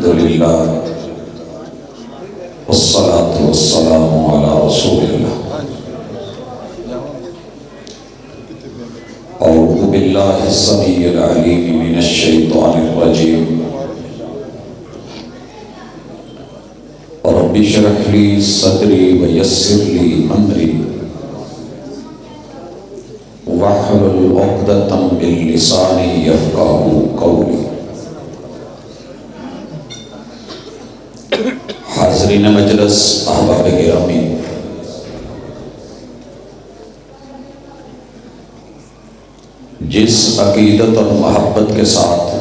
للہ والصلاة والسلام علی رسول اللہ۔ اعوذ باللہ السمیع العلیم من الشیطان الرجیم۔ رب اشرح لی صدری ویسر لی امری واحلل عقدۃ من لسانی یفقہوا قولی۔ حاضرین مجلس، احباب گرامی، جس عقیدت اور محبت کے ساتھ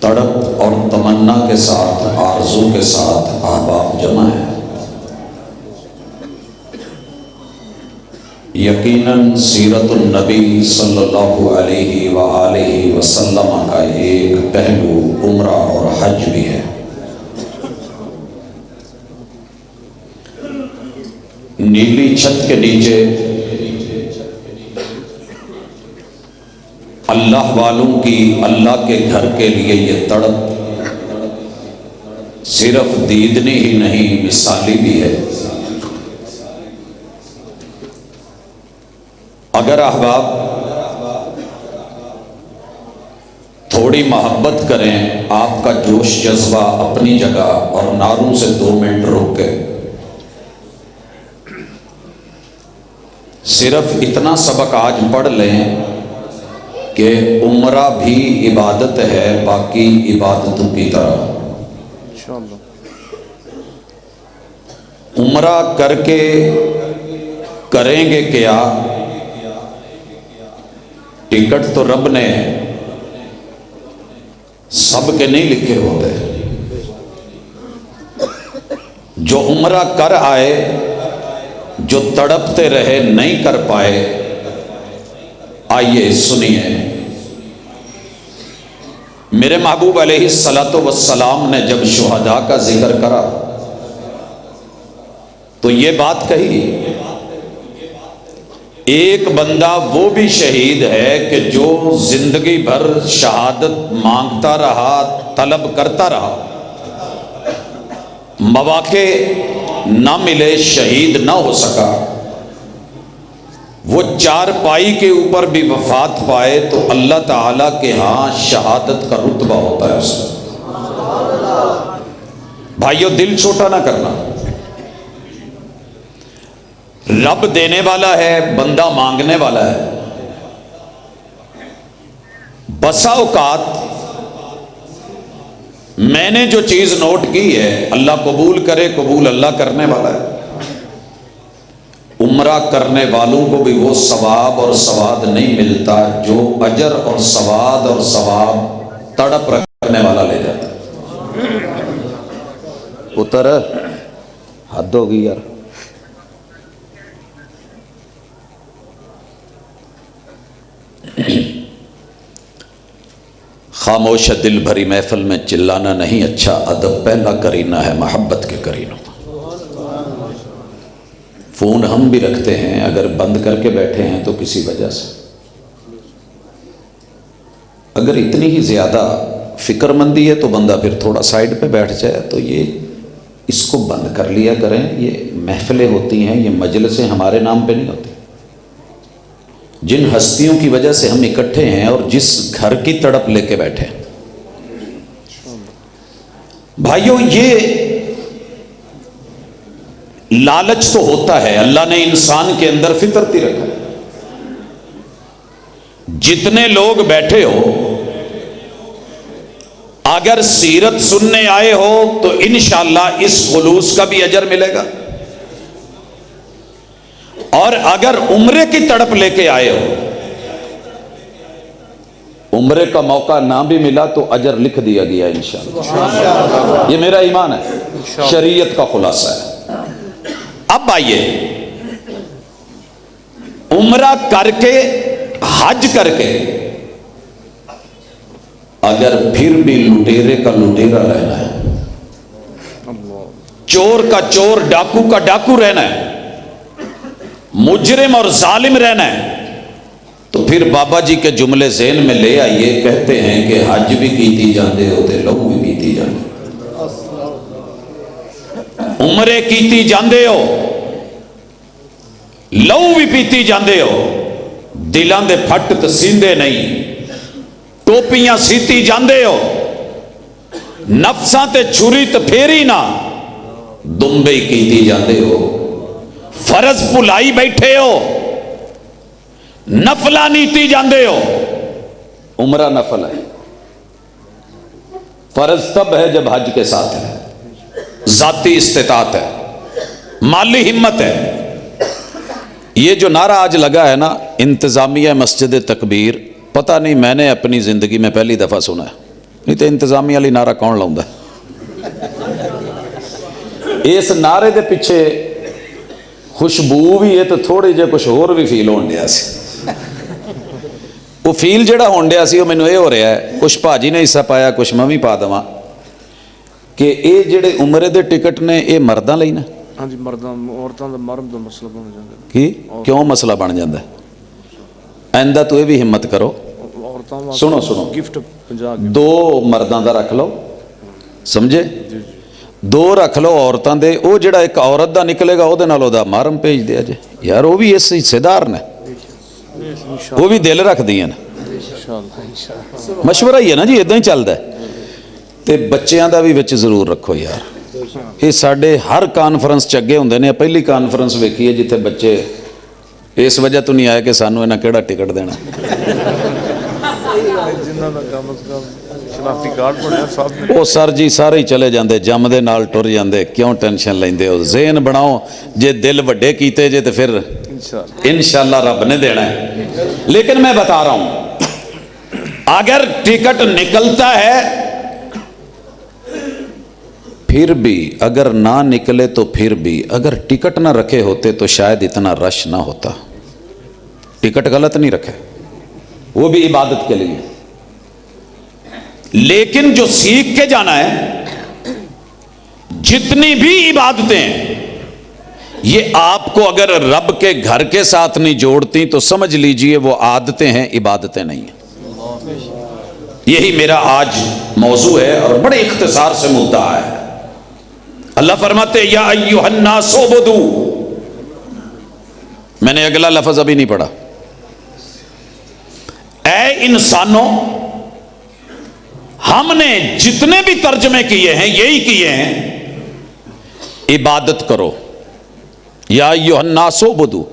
تڑپ اور تمنا کے ساتھ آرزو کے ساتھ احباب جمع ہیں، یقیناً سیرت النبی صلی اللہ علیہ وآلہ وسلم کا ایک پہلو عمرہ اور حج بھی ہے۔ نیلی چھت کے نیچے اللہ والوں کی اللہ کے گھر کے لیے یہ تڑپ صرف دیدنی ہی نہیں، مثالی بھی ہے۔ اگر احباب تھوڑی محبت کریں، آپ کا جوش جذبہ اپنی جگہ اور نعروں سے 2 منٹ رک کے صرف اتنا سبق آج پڑھ لیں کہ عمرہ بھی عبادت ہے باقی عبادتوں کی طرح۔ عمرہ کر کے کریں گے کیا؟ ٹکٹ تو رب نے سب کے نہیں لکھے ہوتے۔ جو عمرہ کر آئے، جو تڑپتے رہے نہیں کر پائے، آئیے سنیے۔ میرے محبوب علیہ الصلاۃ والسلام نے جب شہداء کا ذکر کرا تو یہ بات کہی، ایک بندہ وہ بھی شہید ہے کہ جو زندگی بھر شہادت مانگتا رہا، طلب کرتا رہا، مواقع نہ ملے، شہید نہ ہو سکا، وہ 4 پائی کے اوپر بھی وفات پائے تو اللہ تعالیٰ کے ہاں شہادت کا رتبہ ہوتا ہے اس کا۔ بھائیو، دل چھوٹا نہ کرنا، رب دینے والا ہے، بندہ مانگنے والا ہے۔ بسا اوقات میں نے جو چیز نوٹ کی ہے، اللہ قبول کرے، قبول اللہ کرنے والا ہے، عمرہ کرنے والوں کو بھی وہ ثواب اور ثواب نہیں ملتا جو اجر اور ثواب تڑپ رکھنے والا لے جاتا ہے۔ پتر حد ہوگی یار۔ خاموش دل بھری محفل میں چلانا نہیں اچھا، ادب پہلا کرینہ ہے محبت کے کرینوں۔ فون ہم بھی رکھتے ہیں، اگر بند کر کے بیٹھے ہیں تو کسی وجہ سے، اگر اتنی ہی زیادہ فکر مندی ہے تو بندہ پھر تھوڑا سائیڈ پہ بیٹھ جائے۔ تو یہ اس کو بند کر لیا کریں۔ یہ محفلیں ہوتی ہیں، یہ مجلسیں ہمارے نام پہ نہیں ہوتی۔ جن ہستیوں کی وجہ سے ہم اکٹھے ہیں اور جس گھر کی تڑپ لے کے بیٹھے ہیں، بھائیو، یہ لالچ تو ہوتا ہے، اللہ نے انسان کے اندر فطرتی رکھا ہے۔ جتنے لوگ بیٹھے ہو، اگر سیرت سننے آئے ہو تو انشاءاللہ اس خلوص کا بھی اجر ملے گا، اور اگر عمرے کی تڑپ لے کے آئے ہو، عمرے کا موقع نہ بھی ملا تو اجر لکھ دیا گیا انشاءاللہ۔ یہ میرا ایمان ہے، شریعت کا خلاصہ ہے۔ اب آئیے، عمرہ کر کے، حج کر کے، اگر پھر بھی لٹیرے کا لٹیرا رہنا ہے، چور کا چور، ڈاکو کا ڈاکو رہنا ہے، مجرم اور ظالم رہنا ہے، تو پھر بابا جی کے جملے ذہن میں لے آئیے، کہتے ہیں کہ حج بھی کیتی جاندے ہو تے لہو بھی پیتی جاندے ہو، عمرے کیتی جاندے ہو لہو بھی پیتی جاندے ہو، دلان دے پھٹ تے سیندے نہیں، ٹوپیاں سیتی جاندے ہو، نفساں تے چھری تے پھیری نہ دمبئی کیتی جاندے ہو، فرض بھلائی بیٹھے ہو، نفلہ نیتی جاندے ہو۔ عمرہ نفل ہے، فرض تب ہے جب حج کے ساتھ ہے، ذاتی استطاعت ہے، مالی ہمت ہے۔ یہ جو نعرہ آج لگا ہے نا، انتظامیہ مسجد تکبیر، پتہ نہیں میں نے اپنی زندگی میں پہلی دفعہ سنا ہے، نہیں تو انتظامیہ والی نعرہ کون لاؤں ہے؟ اس نعرے دے پیچھے خوشبو بھی ہے تو تھوڑی جے کچھ اور بھی فیل ہون ڈیا سی۔ وہ فیل جڑا ہون ڈیا سی وہ مینوں یہ ہو رہا ہے، کچھ بھاجی نے حصہ پایا، کچھ میں بھی پا دواں، کہ اے جڑے عمرے دے ٹکٹ نے اے مرداں لئی نا؟ ہاں جی، مرداں عورتاں دا مرد دا مسئلہ بن جاندا ہے۔ کی کیوں مسئلہ بن جاندا ہے؟ آئندہ تو یہ بھی ہمت کرو، عورتاں سنو سنو، گفٹ 50 دو مرداں دا رکھ لو، سمجھے؟ دو رکھ لو عورتاں دے، او جڑا ایک عورت دا نکلے گا او دے نال او دا محرم بھیج دیا جے، یار وہ بھی اس حصے دار نے، وہ بھی دل رکھ دیاں نے، مشورہ ہی ہے نا جی، ادھا ہی چلدا ہے۔ تے بچیاں دا بھی وچ ضرور رکھو یار، یہ ساڈے ہر کانفرنس چگے ہوندے نے، پہلی کانفرنس ویکھی ہے جتھے بچے اس وجہ تو نہیں آئے کہ سانو انہاں کیڑا ٹکٹ دینا، جنہاں دا کم از کم شناختی کارڈ بنیا صاحب نے، او سر جی سارے ہی چلے جاندے، جم دے نال ٹر جاندے، کیوں ٹینشن لیندے ہو؟ ذہن بناؤ، جے دل وڈے کیتے جے تے پھر انشاءاللہ رب نے دینا ہے۔ لیکن میں بتا رہا ہوں، اگر ٹکٹ نکلتا ہے پھر بھی، اگر نہ نکلے تو پھر بھی، اگر ٹکٹ نہ رکھے ہوتے تو شاید اتنا رش نہ ہوتا۔ ٹکٹ غلط نہیں رکھے، وہ بھی عبادت کے لیے، لیکن جو سیکھ کے جانا ہے، جتنی بھی عبادتیں ہیں یہ آپ کو اگر رب کے گھر کے ساتھ نہیں جوڑتی تو سمجھ لیجئے وہ عادتیں ہیں، عبادتیں نہیں ہیں۔ یہی میرا آج موضوع ہے اور بڑے اختصار سے مدعا ہے۔ اللہ فرماتے یا ایھا الناس اعبدوا، میں نے اگلا لفظ ابھی نہیں پڑھا، اے انسانوں، ہم نے جتنے بھی ترجمے کیے ہیں یہی کیے ہیں، عبادت کرو، یا ایھا الناس اعبدوا۔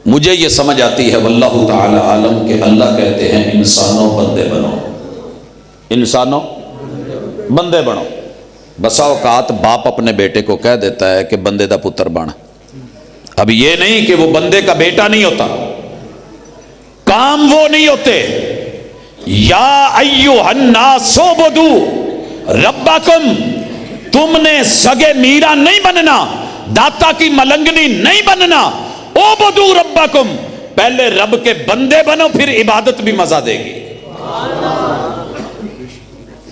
مجھے یہ سمجھ آتی ہے واللہ تعالی عالم کہ اللہ کہتے ہیں انسانوں بندے بنو، انسانوں بندے بنو۔ بسا اوقات باپ اپنے بیٹے کو کہہ دیتا ہے کہ بندے دا پتر بن، اب یہ نہیں کہ وہ بندے کا بیٹا نہیں ہوتا، کام وہ نہیں ہوتے۔ یا ایھا الناس اعبدوا ربکم، تم نے سگے میرا نہیں بننا، داتا کی ملنگنی نہیں بننا، اعبدوا ربکم، پہلے رب کے بندے بنو پھر عبادت بھی مزہ دے گی۔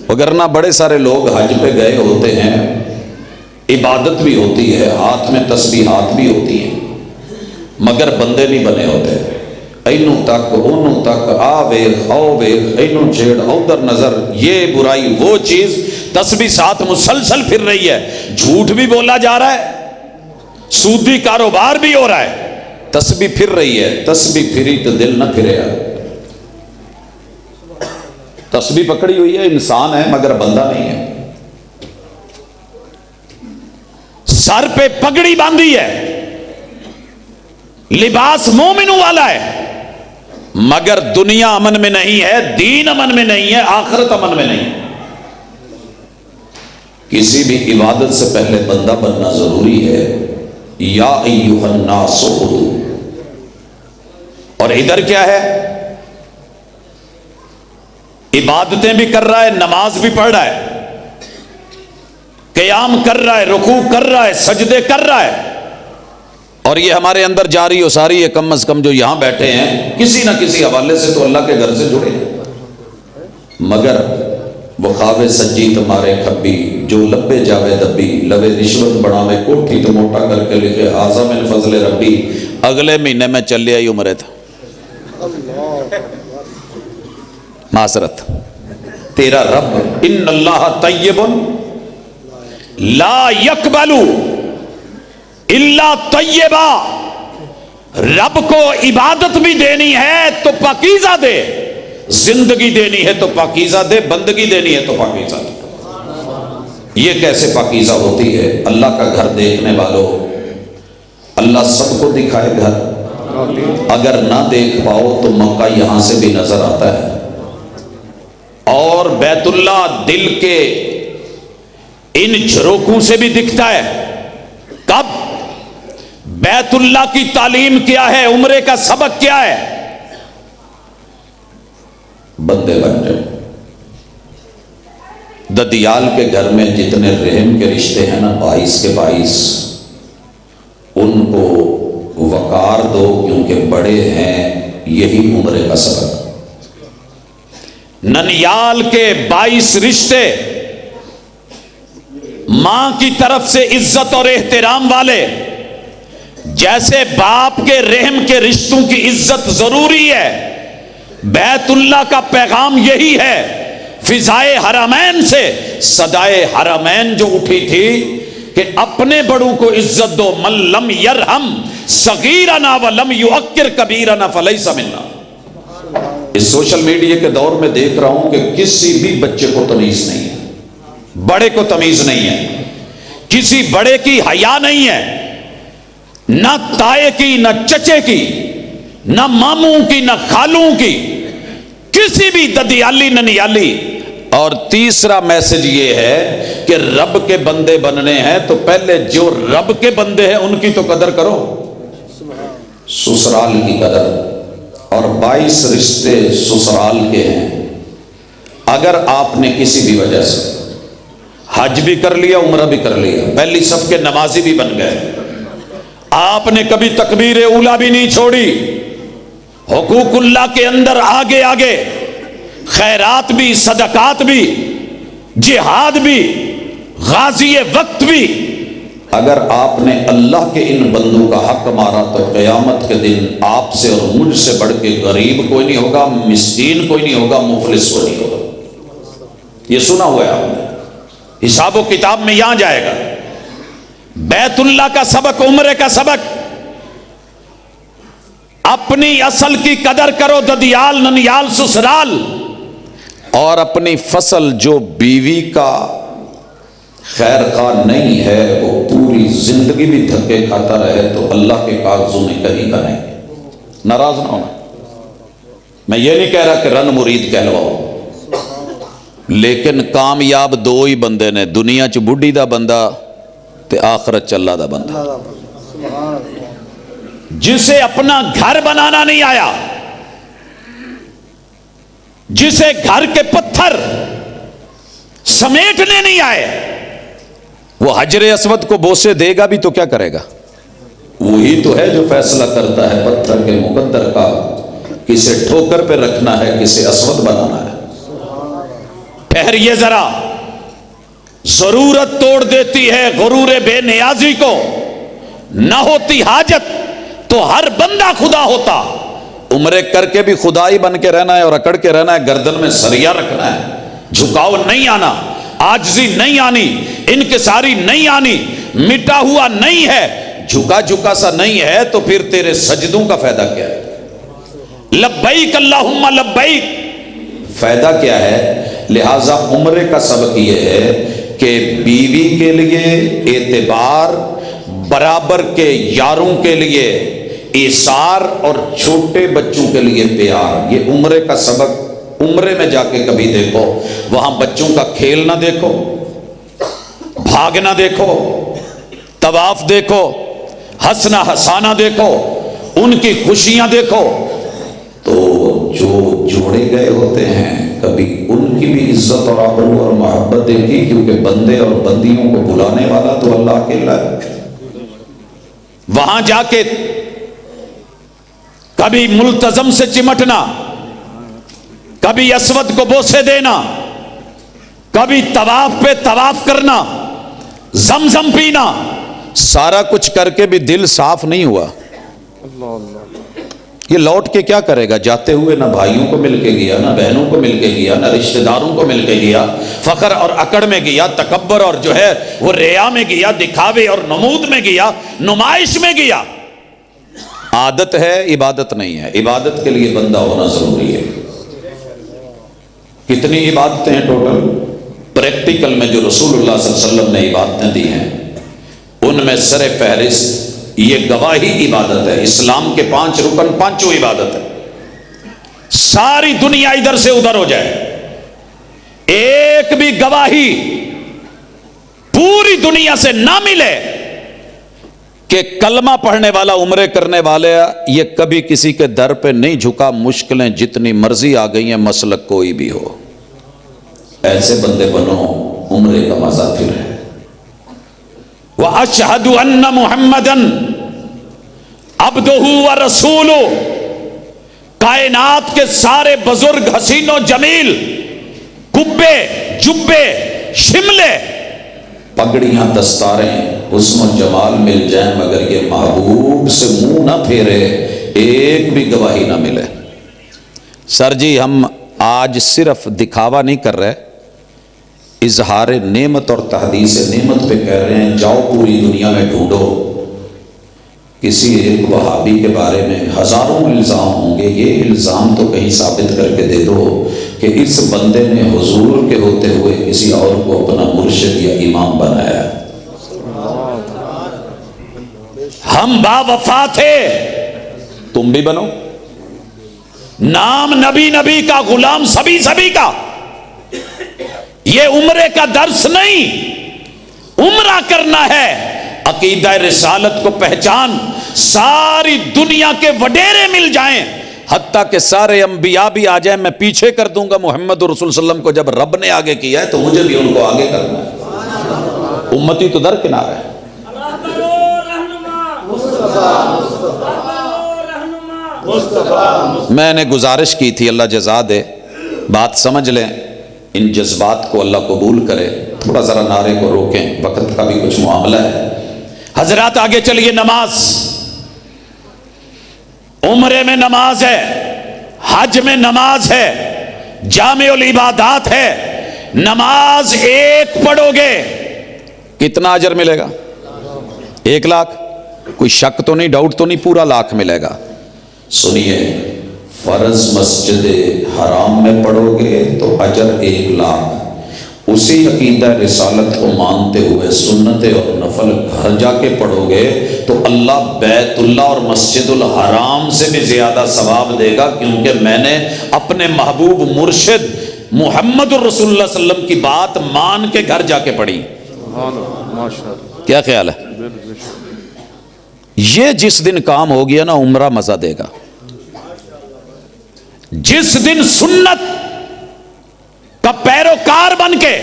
وگرنہ بڑے سارے لوگ حج پہ گئے ہوتے ہیں، عبادت بھی ہوتی ہے، ہاتھ میں تسبیحات بھی ہوتی ہیں، مگر بندے نہیں بنے ہوتے۔ اینوں تک اونوں تک، آ ویخ او ویخ، اینوں چھیڑ ادھر نظر، یہ برائی وہ چیز، تسبیح ساتھ مسلسل پھر رہی ہے، جھوٹ بھی بولا جا رہا ہے، سودی کاروبار بھی ہو رہا ہے، تسبیح پھر رہی ہے۔ تسبیح پھری تو دل نہ پھرے گا۔ تسبیح پکڑی ہوئی ہے، انسان ہے مگر بندہ نہیں ہے، سر پہ پگڑی باندھی ہے، لباس مومنوں والا ہے، مگر دنیا امن میں نہیں ہے، دین امن میں نہیں ہے، آخرت امن میں نہیں ہے۔ کسی بھی عبادت سے پہلے بندہ بننا ضروری ہے۔ یا ایھا الناس اعبدوا، اور ادھر کیا ہے؟ عبادتیں بھی کر رہا ہے، نماز بھی پڑھ رہا ہے، قیام کر رہا ہے، رکوع کر رہا ہے، سجدے کر رہا ہے، اور یہ ہمارے اندر جاری و ساری ہے۔ کم از کم جو یہاں بیٹھے ہیں کسی نہ کسی حوالے سے تو اللہ کے گھر سے جڑے ہیں، مگر وہ خواہ سجی تمہارے کھبی، جو لبے جاوے دبی، لوے رشوت بڑھاوے کوٹھی تو موٹا کر کے لکھے ھذا من فضل ربی، اگلے مہینے میں چلے آئی عمرے تھا۔ معذرت، تیرا رب ان اللہ طیب لا یقبل الا طیبا، رب کو عبادت بھی دینی ہے تو پاکیزہ دے، زندگی دینی ہے تو پاکیزہ دے، بندگی دینی ہے تو پاکیزہ دے۔ یہ کیسے پاکیزہ ہوتی ہے؟ اللہ کا گھر دیکھنے والوں، اللہ سب کو دکھائے گھر، اگر نہ دیکھ پاؤ تو مکہ یہاں سے بھی نظر آتا ہے، اور بیت اللہ دل کے ان جھروکوں سے بھی دکھتا ہے۔ کب؟ بیت اللہ کی تعلیم کیا ہے؟ عمرے کا سبق کیا ہے؟ بندے بن جائے۔ ددیال کے گھر میں جتنے رحم کے رشتے ہیں نا، 22 کے 22، ان کو وقار دو کیونکہ بڑے ہیں، یہی عمرے کا سبق۔ ننیال کے 22 رشتے ماں کی طرف سے عزت اور احترام والے، جیسے باپ کے رحم کے رشتوں کی عزت ضروری ہے، بیت اللہ کا پیغام یہی ہے۔ فضائے حرمین سے صدائے حرمین جو اٹھی تھی کہ اپنے بڑوں کو عزت دو، من لم یرحم صغیرنا ولم یؤکر کبیرنا فلیس منا۔ اس سوشل میڈیا کے دور میں دیکھ رہا ہوں کہ کسی بھی بچے کو تمیز نہیں ہے، بڑے کو تمیز نہیں ہے، کسی بڑے کی حیا نہیں ہے، نہ تائے کی، نہ چچے کی، نہ ماموں کی، نہ خالوں کی، کسی بھی ددیالی ننیالی۔ اور تیسرا میسج یہ ہے کہ رب کے بندے بننے ہیں تو پہلے جو رب کے بندے ہیں ان کی تو قدر کرو، سسرال کی قدر۔ اور 22 رشتے سسرال کے ہیں۔ اگر آپ نے کسی بھی وجہ سے حج بھی کر لیا، عمرہ بھی کر لیا، پہلی صف کے نمازی بھی بن گئے، آپ نے کبھی تکبیر اولیٰ بھی نہیں چھوڑی، حقوق اللہ کے اندر آگے آگے، خیرات بھی، صدقات بھی، جہاد بھی، غازی وقت بھی، اگر آپ نے اللہ کے ان بندوں کا حق مارا تو قیامت کے دن آپ سے اور مجھ سے بڑھ کے غریب کوئی نہیں ہوگا، مسکین کوئی نہیں ہوگا، مفلس کوئی نہیں ہوگا۔ یہ سنا ہوا ہے آپ نے، حساب و کتاب میں یہاں جائے گا۔ بیت اللہ کا سبق، عمرے کا سبق، اپنی اصل کی قدر کرو، ددیال، ننیال، سسرال، اور اپنی فصل جو بیوی کا خیر خواہ نہیں ہے وہ پوری زندگی بھی دھکے کھاتا رہے تو اللہ کے کاغذوں میں کہیں کا نہیں۔ ناراض نہ ہونا، میں یہ نہیں کہہ رہا کہ رن مرید کہلواؤ، لیکن کامیاب دو ہی بندے نے، دنیا چ بڈھی دا بندہ تے آخرت چ اللہ دا بندہ۔ جسے اپنا گھر بنانا نہیں آیا، جسے گھر کے پتھر سمیٹنے نہیں آئے، وہ حجر اسود کو بوسے دے گا بھی تو کیا کرے گا؟ وہی تو ہے جو فیصلہ کرتا ہے پتھر کے مقدر کا، کسے ٹھوکر پہ رکھنا ہے، کسے اسود بنانا ہے۔ ٹھہریے ذرا، ضرورت توڑ دیتی ہے غرور بے نیازی کو، نہ ہوتی حاجت تو ہر بندہ خدا ہوتا۔ عمرے کر کے بھی خدائی بن کے رہنا ہے اور اکڑ کے رہنا ہے، گردن میں سریا رکھنا ہے، جھکاؤ نہیں آنا، عاجزی نہیں آنی، انکساری نہیں آنی، مٹا ہوا نہیں ہے، جھکا جھکا سا نہیں ہے تو پھر تیرے سجدوں کا فائدہ کیا ہے؟ لبیک اللہم لبیک، فائدہ کیا ہے؟ لہذا عمرے کا سبق یہ ہے کہ بیوی کے لیے اعتبار، برابر کے یاروں کے لیے ایثار، اور چھوٹے بچوں کے لیے پیار، یہ عمرے کا سبق۔ عمرے میں جا کے کبھی دیکھو، وہاں بچوں کا کھیلنا دیکھو، بھاگنا دیکھو، طواف دیکھو، ہنسنا ہسانا دیکھو، ان کی خوشیاں دیکھو، تو جو جوڑے گئے ہوتے ہیں کبھی ان کی بھی عزت اور آبرو اور محبت دیکھی، کیونکہ بندے اور بندیوں کو بلانے والا تو اللہ اکیلا ہے۔ وہاں جا کے کبھی ملتزم سے چمٹنا، کبھی اسود کو بوسے دینا، کبھی طواف پہ طواف کرنا، زمزم پینا، سارا کچھ کر کے بھی دل صاف نہیں ہوا۔ یہ لوٹ کے کیا کرے گا؟ جاتے ہوئے نہ بھائیوں کو مل کے گیا، نہ بہنوں کو مل کے گیا، نہ رشتہ داروں کو مل کے گیا، فخر اور اکڑ میں گیا، تکبر اور جو ہے وہ ریا میں گیا، دکھاوے اور نمود میں گیا، نمائش میں گیا۔ عادت ہے، عبادت نہیں ہے۔ عبادت کے لیے بندہ ہونا ضروری ہے۔ کتنی عبادتیں ہیں ٹوٹل؟ پریکٹیکل میں جو رسول اللہ صلی اللہ علیہ وسلم نے عبادتیں دی ہیں ان میں سر فہرست یہ گواہی عبادت ہے۔ اسلام کے 5 رکن، 5 عبادت ہے۔ ساری دنیا ادھر سے ادھر ہو جائے، ایک بھی گواہی پوری دنیا سے نہ ملے کہ کلمہ پڑھنے والا، عمرے کرنے والے یہ کبھی کسی کے در پہ نہیں جھکا، مشکلیں جتنی مرضی آ گئی ہیں، مسلک کوئی بھی ہو، ایسے بندے بنو، عمرے کا مزہ پھر ہے۔ وَأَشْهَدُ أَنَّ مُحَمَّدًا عَبْدُهُ وَرَسُولُهُ، کائنات کے سارے بزرگ، حسین و جمیل، کبے، جبے، شملے، پگڑیاں، دستاریں، حسن و جمال مل جائیں، مگر یہ محبوب سے منہ نہ پھیرے، ایک بھی گواہی نہ ملے۔ سر جی ہم آج صرف دکھاوا نہیں کر رہے، اظہار نعمت اور تحدیث نعمت پہ کہہ رہے ہیں۔ جاؤ پوری دنیا میں ڈھونڈو، کسی ایک وہابی کے بارے میں ہزاروں الزام ہوں گے، یہ الزام تو کہیں ثابت کر کے دے دو کہ اس بندے نے حضور کے ہوتے ہوئے کسی اور کو اپنا مرشد یا امام بنایا۔ ہم با وفا تھے، تم بھی بنو۔ نام نبی نبی کا، غلام سبھی سبھی کا۔ یہ عمرے کا درس نہیں، عمرہ کرنا ہے، عقیدہ رسالت کو پہچان۔ ساری دنیا کے وڈیرے مل جائیں، حتیٰ کہ سارے انبیاء بھی آ جائیں، میں پیچھے کر دوں گا محمد رسول صلی اللہ علیہ وسلم کو۔ جب رب نے آگے کیا ہے تو مجھے بھی ان کو آگے کرنا ہے۔ امتی تو درکنار ہے۔ میں نے گزارش کی تھی، اللہ جزا دے، بات سمجھ لیں، ان جذبات کو اللہ قبول کرے۔ تھوڑا ذرا نعرے کو روکیں، وقت کا بھی کچھ معاملہ ہے۔ حضرات آگے چلیے۔ نماز، عمرے میں نماز ہے، حج میں نماز ہے، جامع العبادات ہے۔ نماز ایک پڑھو گے کتنا اجر ملے گا؟ 1 لاکھ؟ کوئی شک تو نہیں، ڈاؤٹ تو نہیں، پورا لاکھ ملے گا۔ سنیے، فرض مسجد حرام میں پڑھو گے تو اجر 1 لاکھ، اسی عقیدہ رسالت کو مانتے ہوئے سنت اور نفل گھر جا کے پڑھو گے تو اللہ بیت اللہ اور مسجد الحرام سے بھی زیادہ ثواب دے گا، کیونکہ میں نے اپنے محبوب مرشد محمد الرسول اللہ صلی اللہ علیہ وسلم کی بات مان کے گھر جا کے پڑھی۔ کیا خیال ہے؟ یہ جس دن کام ہو گیا نا، عمرہ مزہ دے گا۔ جس دن سنت کا پیروکار بن کے،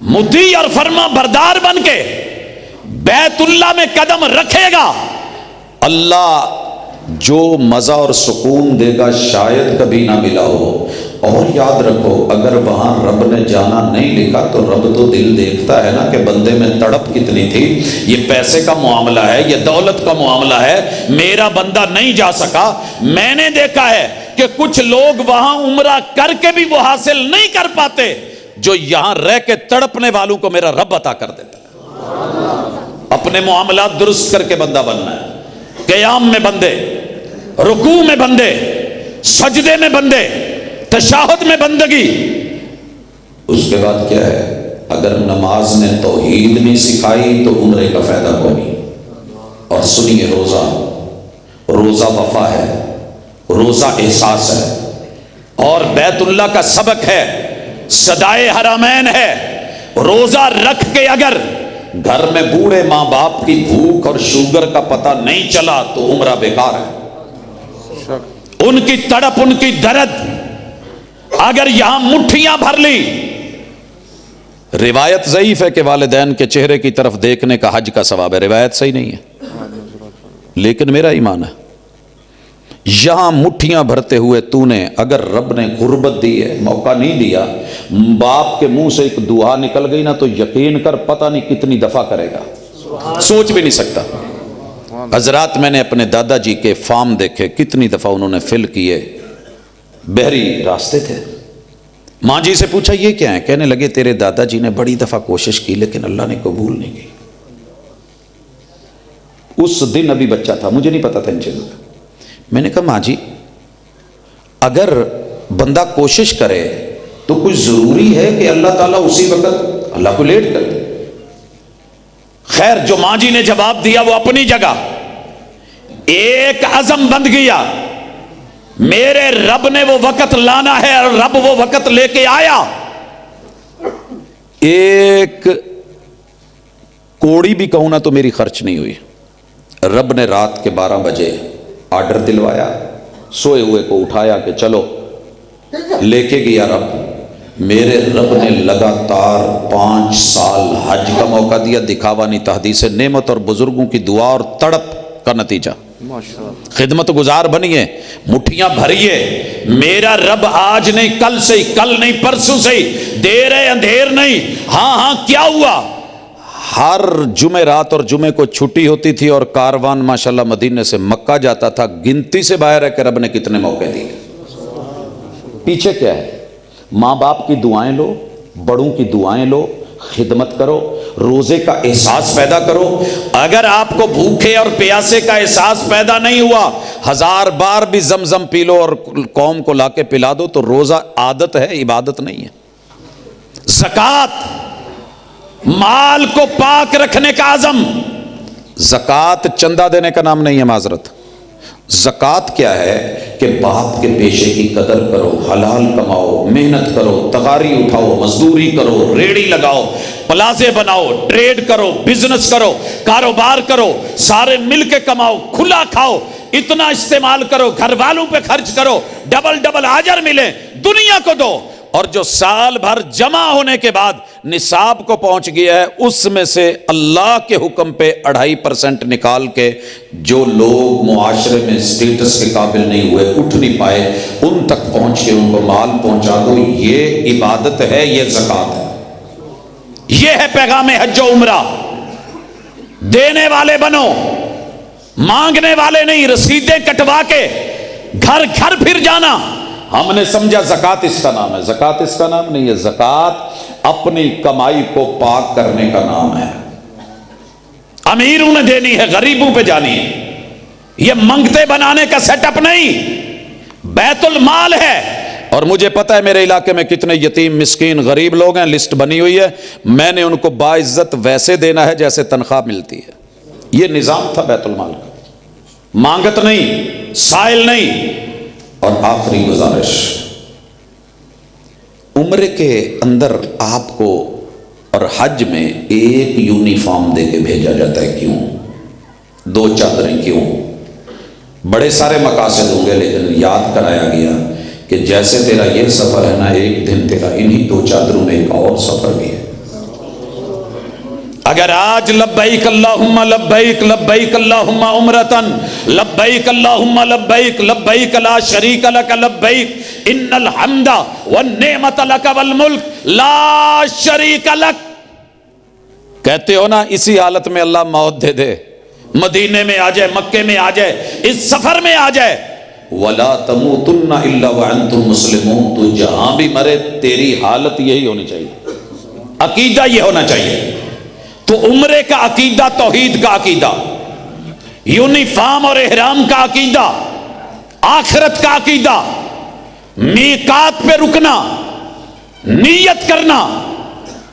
مطیع اور فرما بردار بن کے بیت اللہ میں قدم رکھے گا، اللہ جو مزہ اور سکون دے گا شاید کبھی نہ ملا ہو۔ اور یاد رکھو، اگر وہاں رب نے جانا نہیں لکھا تو رب تو دل دیکھتا ہے نا کہ بندے میں تڑپ کتنی تھی۔ یہ پیسے کا معاملہ ہے، یہ دولت کا معاملہ ہے، میرا بندہ نہیں جا سکا۔ میں نے دیکھا ہے کہ کچھ لوگ وہاں عمرہ کر کے بھی وہ حاصل نہیں کر پاتے جو یہاں رہ کے تڑپنے والوں کو میرا رب عطا کر دیتا ہے۔ اپنے معاملات درست کر کے بندہ بننا ہے۔ قیام میں بندے، رکوع میں بندے، سجدے میں بندے، تشہد میں بندگی۔ اس کے بعد کیا ہے؟ اگر نماز نے توحید نہیں سکھائی تو عمرے کا فائدہ کوئی نہیں۔ اور سنیے، روزہ وفا ہے، روزہ احساس ہے، اور بیت اللہ کا سبق ہے، صدائے حرمین ہے۔ روزہ رکھ کے اگر گھر میں بوڑھے ماں باپ کی بھوک اور شوگر کا پتہ نہیں چلا تو عمرہ بیکار ہے۔ ان کی تڑپ، ان کی درد اگر یہاں مٹھیاں بھر لی۔ روایت ضعیف ہے کہ والدین کے چہرے کی طرف دیکھنے کا حج کا ثواب ہے، روایت صحیح نہیں ہے، لیکن میرا ایمان ہے یہاں مٹھیاں بھرتے ہوئے تو نے، اگر رب نے غربت دی ہے، موقع نہیں دیا، باپ کے منہ سے ایک دعا نکل گئی نا تو یقین کر پتہ نہیں کتنی دفعہ کرے گا، سوچ بھی نہیں سکتا۔ حضرات میں نے اپنے دادا جی کے فارم دیکھے، کتنی دفعہ انہوں نے فل کیے، بحری راستے تھے۔ ماں جی سے پوچھا یہ کیا ہے؟ کہنے لگے تیرے دادا جی نے بڑی دفعہ کوشش کی لیکن اللہ نے قبول نہیں کی۔ اس دن ابھی بچہ تھا، مجھے نہیں پتا تھا ان چیزوں کا۔ میں نے کہا ماں جی اگر بندہ کوشش کرے تو کچھ ضروری ہے کہ اللہ تعالیٰ اسی وقت اللہ کو لیٹ کر دے؟ خیر جو ماں جی نے جواب دیا وہ اپنی جگہ، ایک عزم بند گیا، میرے رب نے وہ وقت لانا ہے اور رب وہ وقت لے کے آیا۔ ایک کوڑی بھی کہوں نا تو میری خرچ نہیں ہوئی۔ رب نے رات کے 12 بجے آرڈر دلوایا، سوئے ہوئے کو اٹھایا کہ چلو، لے کے گیا رب۔ میرے رب نے لگاتار 5 سال حج کا موقع دیا، دکھاوا نہیں، تحدیث نعمت اور بزرگوں کی دعا اور تڑپ کا نتیجہ۔ خدمت گزار بنیے، مٹھیاں بھریے، میرا رب آج نہیں کل سے ہی، کل نہیں پرسوں سے ہی، دیر ہے اندھیر نہیں۔ ہاں کیا ہوا؟ ہر جمعرات اور جمعے کو چھٹی ہوتی تھی اور کاروان ماشاءاللہ مدینے سے مکہ جاتا تھا۔ گنتی سے باہر ہے کہ رب نے کتنے موقع دیے۔ پیچھے کیا ہے؟ ماں باپ کی دعائیں لو، بڑوں کی دعائیں لو، خدمت کرو، روزے کا احساس پیدا کرو۔ اگر آپ کو بھوکے اور پیاسے کا احساس پیدا نہیں ہوا، 1000 بار بھی زمزم پی لو اور قوم کو لا کے پلا دو تو روزہ عادت ہے، عبادت نہیں ہے۔ زکوٰۃ، مال کو پاک رکھنے کا عزم۔ زکوٰۃ چندہ دینے کا نام نہیں ہے، معذرت۔ زکوٰۃ کیا ہے کہ باپ کے پیشے کی قدر کرو، حلال کماؤ، محنت کرو، تغاری اٹھاؤ، مزدوری کرو، ریڑی لگاؤ، پلازے بناؤ، ٹریڈ کرو، بزنس کرو، کاروبار کرو، سارے مل کے کماؤ، کھلا کھاؤ، اتنا استعمال کرو، گھر والوں پہ خرچ کرو، ڈبل ڈبل اجر ملے، دنیا کو دو۔ اور جو سال بھر جمع ہونے کے بعد نصاب کو پہنچ گیا ہے، اس میں سے اللہ کے حکم پہ 2.5% نکال کے جو لوگ معاشرے میں سٹیٹس کے قابل نہیں ہوئے، اٹھ نہیں پائے، ان تک پہنچ کے ان کو مال پہنچا دو۔ یہ عبادت ہے، یہ زکوٰۃ ہے، یہ ہے پیغام حج و عمرہ۔ دینے والے بنو، مانگنے والے نہیں، رسیدیں کٹوا کے گھر گھر پھر جانا۔ ہم نے سمجھا زکوٰۃ اس کا نام ہے، زکوٰۃ اس کا نام نہیں ہے۔ زکوٰۃ اپنی کمائی کو پاک کرنے کا نام ہے۔ امیروں نے دینی ہے، غریبوں پہ جانی ہے، یہ منگتے بنانے کا سیٹ اپ نہیں، بیت المال ہے۔ اور مجھے پتا ہے میرے علاقے میں کتنے یتیم مسکین غریب لوگ ہیں، لسٹ بنی ہوئی ہے، میں نے ان کو باعزت ویسے دینا ہے جیسے تنخواہ ملتی ہے۔ یہ نظام تھا بیت المال کا، مانگت نہیں، سائل نہیں۔ اور آخری گزارش، عمرے کے اندر آپ کو اور حج میں ایک یونیفارم دے کے بھیجا جاتا ہے، کیوں؟ 2 چادریں کیوں؟ بڑے سارے مقاصد ہوں گے لیکن یاد کرایا گیا کہ جیسے تیرا یہ سفر ہے نا، ایک دن تیرا انہی 2 چادروں میں ایک اور سفر بھی ہے۔ اگر آج لبیک اللہم لبیک، لبیک اللہم عمرتن، لبیک اللہم لبیک، لبیک لا شریک لک لبیک، ان الحمد والنعمت لک والملک لا شریک لک، کہتے ہو نا، اسی حالت میں اللہ موت دے دے، مدینے میں آ جائے، مکے میں آ جائے، اس سفر میں آ جائے، وَلَا تَمُوتُنَّ إِلَّا وَأَنْتُمْ مُسْلِمُونَ، تو جہاں بھی مرے تیری حالت یہی ہونی چاہیے، عقیدہ یہ ہونا چاہیے۔ تو عمرے کا عقیدہ توحید کا عقیدہ، یونیفارم اور احرام کا عقیدہ، آخرت کا عقیدہ، میقات پہ رکنا، نیت کرنا،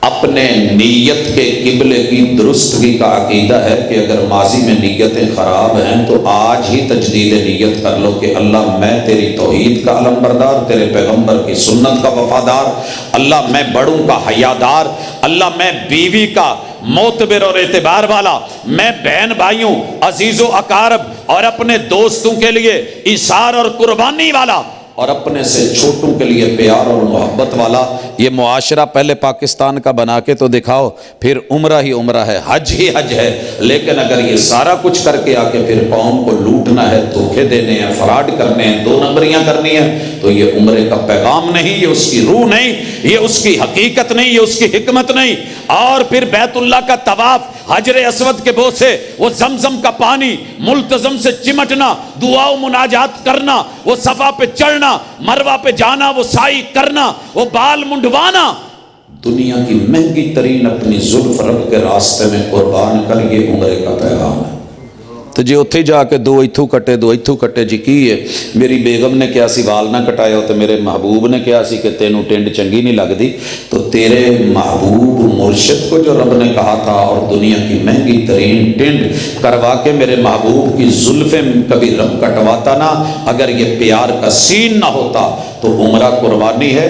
اپنے نیت کے قبلے کی درستگی کا عقیدہ ہے کہ اگر ماضی میں نیتیں خراب ہیں تو آج ہی تجدید نیت کر لو کہ اللہ میں تیری توحید کا علمبردار، تیرے پیغمبر کی سنت کا وفادار، اللہ میں بڑوں کا حیادار، اللہ میں بیوی کا معتبر اور اعتبار والا، میں بہن بھائیوں، عزیز و اقارب اور اپنے دوستوں کے لیے ایثار اور قربانی والا، اور اپنے سے چھوٹوں کے لیے پیار اور محبت والا۔ یہ معاشرہ پہلے پاکستان کا بنا کے تو دکھاؤ، پھر عمرہ ہی عمرہ ہے، حج ہی حج ہے۔ لیکن اگر یہ سارا کچھ کر کے آ کے پھر قوم کو لوٹنا ہے، دھوکے دینے ہیں، فراڈ کرنے ہیں، 2 نمبریاں کرنی ہیں، تو یہ عمرے کا پیغام نہیں، یہ اس کی روح نہیں، یہ اس کی حقیقت نہیں، یہ اس کی حکمت نہیں۔ اور پھر بیت اللہ کا طواف حجر اسود کے بوسے، وہ زمزم کا پانی ملتزم سے چمٹنا، دعا و مناجات کرنا، وہ صفا پہ چڑھنا، مروہ پہ جانا، وہ سائی کرنا، وہ بال منڈوانا، دنیا کی مہنگی ترین اپنی زلف رب کے راستے میں قربان کر، یہ عمرے کا پیغام ہے۔ تو جی اتھے جا کے دو ایتھو کٹے جی کی ہے، میری بیگم نے کیا سی وال نہ کٹائے ہو، تو میرے محبوب نے کیا سی کہ تینوں ٹینڈ چنگی نہیں لگ دی، تو تیرے محبوب مرشد کو جو رب نے کہا تھا اور دنیا کی مہنگی ترین ٹینڈ کروا کے میرے محبوب کی زلفیں کبھی رب کٹواتا نا، اگر یہ پیار کا سین نہ ہوتا تو عمرہ قربانی ہے،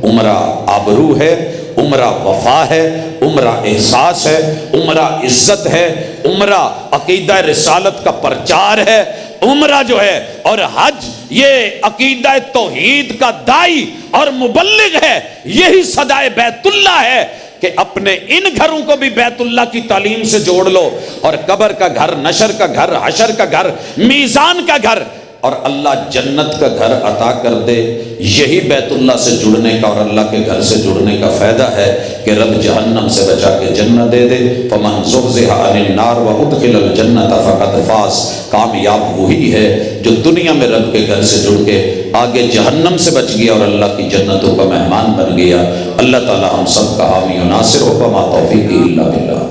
عمرہ آبرو ہے، عمرہ وفا ہے، عمرہ احساس ہے، عمرہ عزت ہے، عمرہ عقیدہ رسالت کا پرچار ہے، عمرہ جو ہے اور حج یہ عقیدہ توحید کا دائی اور مبلغ ہے، یہی صدائے بیت اللہ ہے کہ اپنے ان گھروں کو بھی بیت اللہ کی تعلیم سے جوڑ لو، اور قبر کا گھر، نشر کا گھر، حشر کا گھر، میزان کا گھر، اور اللہ جنت کا گھر عطا کر دے۔ یہی بیت اللہ سے جڑنے کا اور اللہ کے گھر سے جڑنے کا فائدہ ہے کہ رب جہنم سے بچا کے جنت دے دے۔ فمن زحزح عن النار وادخل الجنۃ فقد فاز، کامیاب وہی ہے جو دنیا میں رب کے گھر سے جڑ کے آگے جہنم سے بچ گیا اور اللہ کی جنتوں کا مہمان بن گیا۔ اللہ تعالی ہم سب کا حامی و ناصر ہو، وما توفیقی الا باللہ۔